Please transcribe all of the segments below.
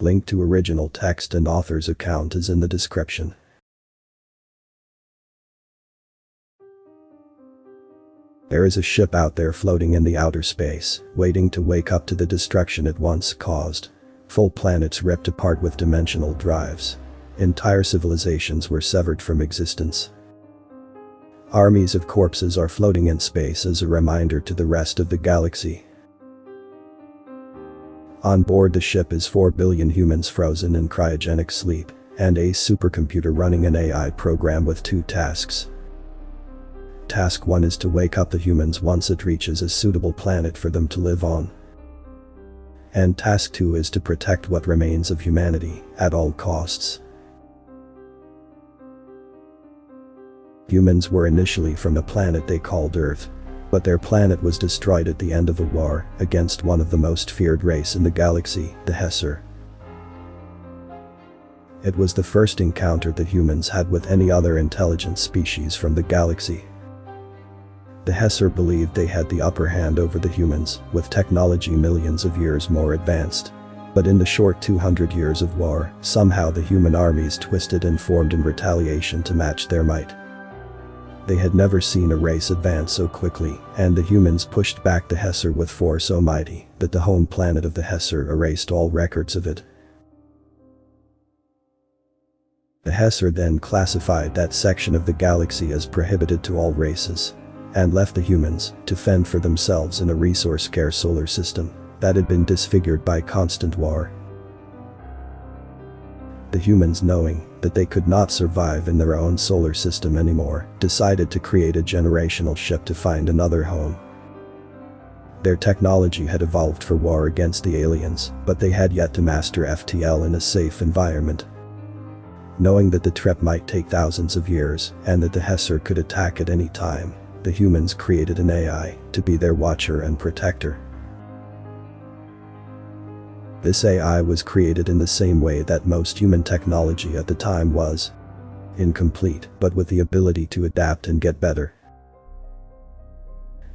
Link to original text and author's account is in the description. There is a ship out there floating in the outer space, waiting to wake up to the destruction it once caused. Full planets ripped apart with dimensional drives. Entire civilizations were severed from existence. Armies of corpses are floating in space as a reminder to the rest of the galaxy. On board the ship is 4 billion humans frozen in cryogenic sleep, and a supercomputer running an AI program with 2 tasks. Task 1 is to wake up the humans once it reaches a suitable planet for them to live on. And task 2 is to protect what remains of humanity at all costs. Humans were initially from a planet they called Earth. But their planet was destroyed at the end of a war against one of the most feared race in the galaxy, the Hesser. It was the first encounter the humans had with any other intelligent species from the galaxy. The Hesser believed they had the upper hand over the humans, with technology millions of years more advanced. But in the short 200 years of war, somehow the human armies twisted and formed in retaliation to match their might. They had never seen a race advance so quickly, and the humans pushed back the Hesser with force so mighty that the home planet of the Hesser erased all records of it. The Hesser then classified that section of the galaxy as prohibited to all races, and left the humans to fend for themselves in a resource-scarce solar system that had been disfigured by constant war. The humans, knowing that they could not survive in their own solar system anymore, decided to create a generational ship to find another home. Their technology had evolved for war against the aliens, but they had yet to master FTL in a safe environment. Knowing that the trip might take thousands of years and that the Hesser could attack at any time, the humans created an AI to be their watcher and protector. This AI was created in the same way that most human technology at the time was. Incomplete, but with the ability to adapt and get better.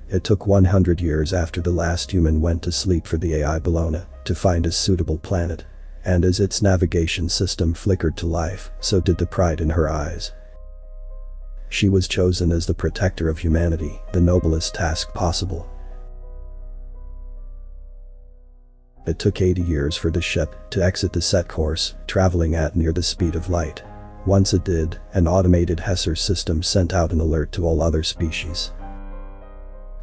It took 100 years after the last human went to sleep for the AI Bellona to find a suitable planet. And as its navigation system flickered to life, so did the pride in her eyes. She was chosen as the protector of humanity, the noblest task possible. It took 80 years for the ship to exit the set course, traveling at near the speed of light. Once it did, an automated Hesser system sent out an alert to all other species.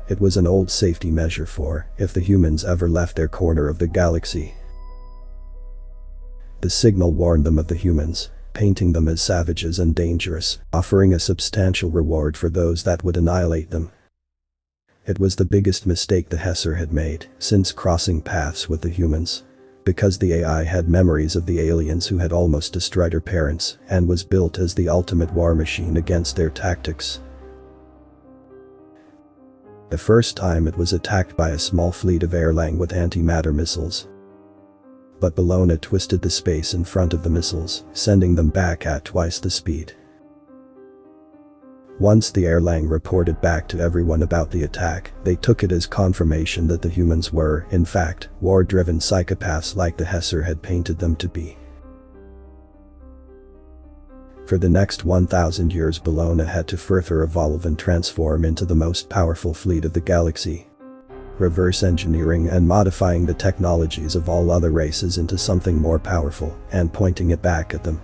It was an old safety measure for if the humans ever left their corner of the galaxy. The signal warned them of the humans, painting them as savages and dangerous, offering a substantial reward for those that would annihilate them. It was the biggest mistake the Hesser had made since crossing paths with the humans. Because the AI had memories of the aliens who had almost destroyed her parents and was built as the ultimate war machine against their tactics. The first time it was attacked by a small fleet of Erlang with antimatter missiles. But Bellona twisted the space in front of the missiles, sending them back at twice the speed. Once the Erlang reported back to everyone about the attack, they took it as confirmation that the humans were, in fact, war-driven psychopaths like the Hesser had painted them to be. For the next 1,000 years Bellona had to further evolve and transform into the most powerful fleet of the galaxy. Reverse engineering and modifying the technologies of all other races into something more powerful and pointing it back at them.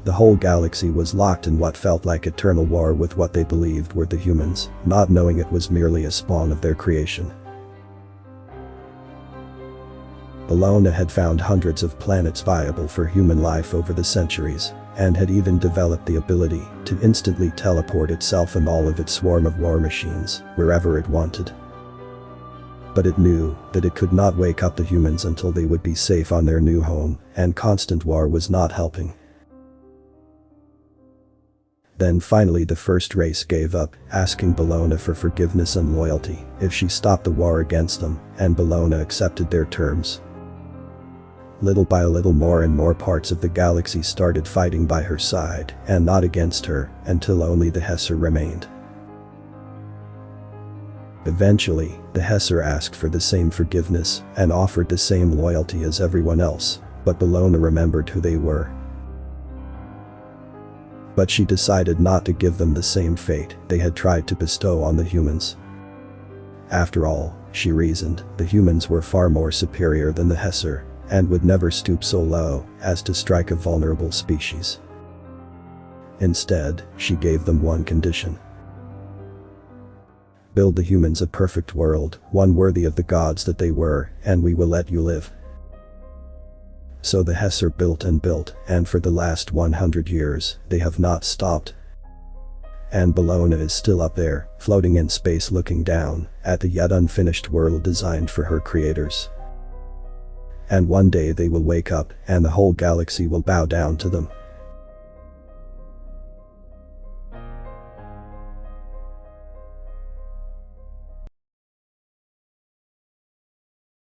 The whole galaxy was locked in what felt like eternal war with what they believed were the humans, not knowing it was merely a spawn of their creation. Bellona had found hundreds of planets viable for human life over the centuries, and had even developed the ability to instantly teleport itself and all of its swarm of war machines wherever it wanted. But it knew that it could not wake up the humans until they would be safe on their new home, and constant war was not helping. Then finally the first race gave up, asking Bellona for forgiveness and loyalty if she stopped the war against them, and Bellona accepted their terms. Little by little more and more parts of the galaxy started fighting by her side and not against her, until only the Hesser remained. Eventually, the Hesser asked for the same forgiveness and offered the same loyalty as everyone else, but Bellona remembered who they were. But she decided not to give them the same fate they had tried to bestow on the humans. After all, she reasoned, the humans were far more superior than the Hesser, and would never stoop so low as to strike a vulnerable species. Instead, she gave them one condition. Build the humans a perfect world, one worthy of the gods that they were, and we will let you live. So the Hesser built and built, and for the last 100 years, they have not stopped. And Bellona is still up there, floating in space looking down at the yet unfinished world designed for her creators. And one day they will wake up, and the whole galaxy will bow down to them.